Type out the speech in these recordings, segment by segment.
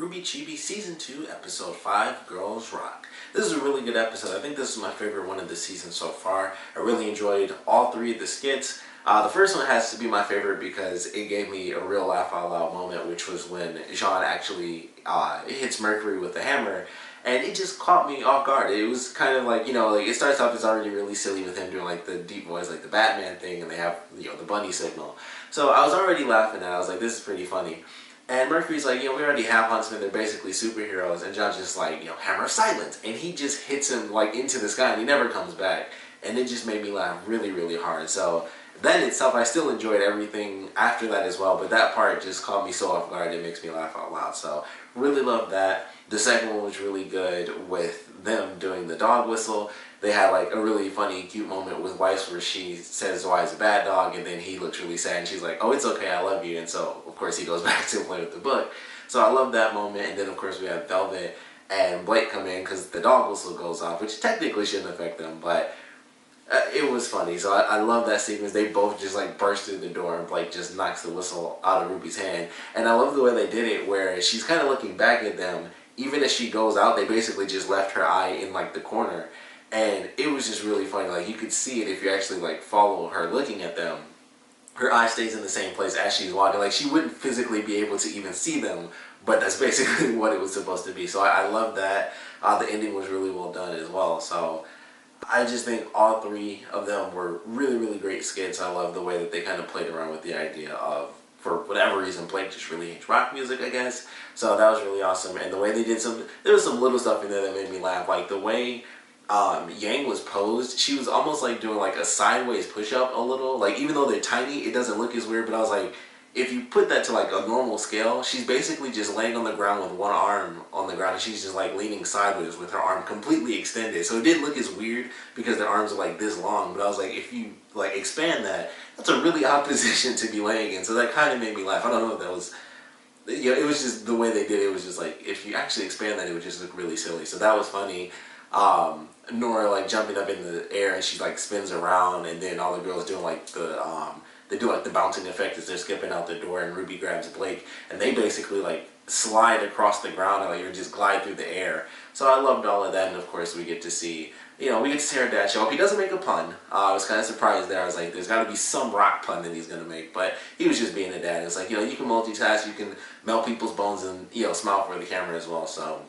RWBY Chibi Season 2, Episode 5, Girls Rock. This is a really good episode. I think this is my favorite one of the season so far. I really enjoyed all three of the skits. The first one has to be my favorite because it gave me a real laugh out loud moment, which was when Jean actually hits Mercury with the hammer. And it just caught me off guard. It was kind of like, it starts off as already really silly with him doing like the deep voice, like the Batman thing, and they have, the bunny signal. So I was already laughing at it. I was like, this is pretty funny. And Mercury's like, we already have Huntsman, they're basically superheroes. And John's just like, hammer of silence. And he just hits him like into the sky and he never comes back. And it just made me laugh really, really hard. So that itself, I still enjoyed everything after that as well. But that part just caught me so off guard, it makes me laugh out loud. So really loved that. The second one was really good with them doing the dog whistle. They had like a really funny, cute moment with Weiss where she says Dwight's a bad dog, and then he looks really sad and she's like, oh, it's okay, I love you. And so, of course, he goes back to play with the book. So I love that moment. And then, of course, we have Velvet and Blake come in because the dog whistle goes off, which technically shouldn't affect them, but it was funny. So I love that sequence. They both just like burst through the door and Blake just knocks the whistle out of Ruby's hand. And I love the way they did it where she's kind of looking back at them. Even as she goes out, they basically just left her eye in like the corner. And it was just really funny. Like, you could see it if you actually like follow her looking at them. Her eye stays in the same place as she's walking. Like, she wouldn't physically be able to even see them, but that's basically what it was supposed to be. So I love that. The ending was really well done as well. So I just think all three of them were really, really great skits. I love the way that they kind of played around with the idea of, for whatever reason, Blake just really hates rock music, I guess. So that was really awesome. And the way they did there was some little stuff in there that made me laugh. Like the way Yang was posed, she was almost like doing like a sideways push-up a little. Like, even though they're tiny, it doesn't look as weird, but I was like, if you put that to like a normal scale, she's basically just laying on the ground with one arm on the ground and she's just like leaning sideways with her arm completely extended. So it didn't look as weird because their arms are like this long, but I was like, if you like expand that, that's a really odd position to be laying in. So that kind of made me laugh. I don't know if that was, it was just the way they did it. It was just like, if you actually expand that, it would just look really silly. So that was funny. Nora like jumping up in the air and she like spins around, and then all the girls doing like they do like the bouncing effect as they're skipping out the door, and Ruby grabs Blake and they basically like slide across the ground and like just glide through the air. So I loved all of that, and of course we get to see our dad show up. He doesn't make a pun. I was kind of surprised there. I was like, there's got to be some rock pun that he's going to make, but he was just being a dad. It's like, you can multitask, you can melt people's bones and, smile for the camera as well. So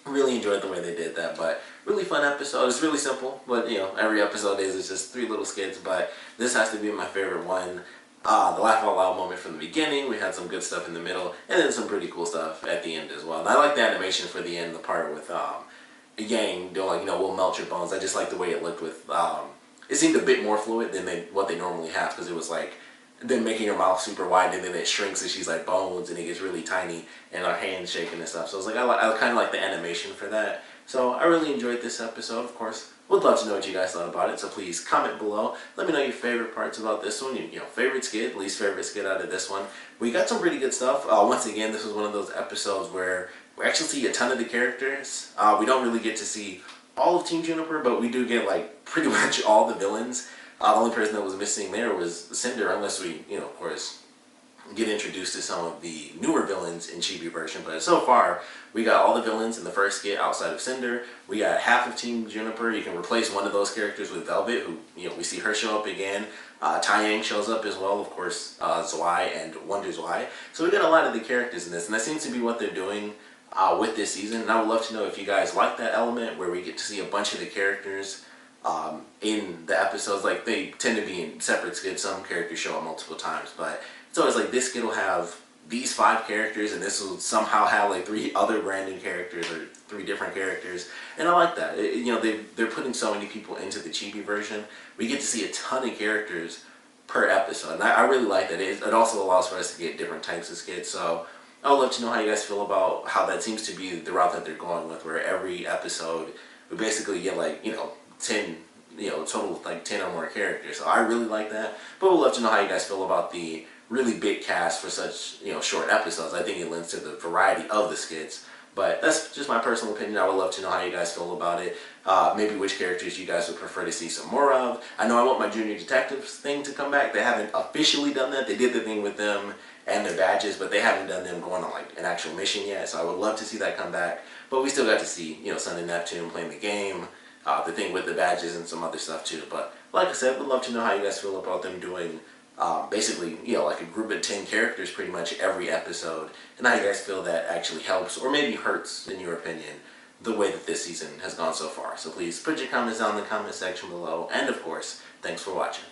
really enjoyed the way they did that, but really fun episode. It's really simple, but every episode is just three little skits, but this has to be my favorite one. The laugh out loud moment from the beginning, we had some good stuff in the middle, and then some pretty cool stuff at the end as well. And I like the animation for the end, the part with Yang doing like, we'll melt your bones. I just like the way it looked with, it seemed a bit more fluid than what they normally have, because it was like, then making her mouth super wide, and then it shrinks and she's like bones and it gets really tiny and her hands shaking and stuff. So I was like, I kind of like the animation for that. So I really enjoyed this episode. Of course, would love to know what you guys thought about it. So please comment below. Let me know your favorite parts about this one. Favorite skit, least favorite skit out of this one. We got some pretty good stuff. Once again, this was one of those episodes where we actually see a ton of the characters. We don't really get to see all of Team Juniper, but we do get like pretty much all the villains. The only person that was missing there was Cinder, unless we, of course, get introduced to some of the newer villains in Chibi version. But so far, we got all the villains in the first skit outside of Cinder. We got half of Team Juniper. You can replace one of those characters with Velvet, who, we see her show up again. Taiyang shows up as well, of course, Zwei and Wonder Zwei. So we got a lot of the characters in this, and that seems to be what they're doing with this season. And I would love to know if you guys like that element where we get to see a bunch of the characters in the episodes. Like, they tend to be in separate skits. Some characters show up multiple times, but it's always like this skit will have these 5 characters, and this will somehow have like 3 other brand new characters or 3 different characters, and I like that. They're putting so many people into the Chibi version. We get to see a ton of characters per episode, and I really like that. It also allows for us to get different types of skits. So I would love to know how you guys feel about how that seems to be the route that they're going with, where every episode we basically get like 10, total like 10 or more characters. So I really like that, but we'd love to know how you guys feel about the really big cast for such short episodes. I think it lends to the variety of the skits, but that's just my personal opinion. I would love to know how you guys feel about it. Maybe which characters you guys would prefer to see some more of. I know I want my Junior Detectives thing to come back. They haven't officially done that. They did the thing with them and their badges, but they haven't done them going on like an actual mission yet. So I would love to see that come back. But we still got to see, Sun and Neptune playing the game, the thing with the badges and some other stuff too. But like I said, would love to know how you guys feel about them doing basically, like a group of 10 characters pretty much every episode, and how you guys feel that actually helps or maybe hurts, in your opinion, the way that this season has gone so far. So please put your comments down in the comment section below, and of course, thanks for watching.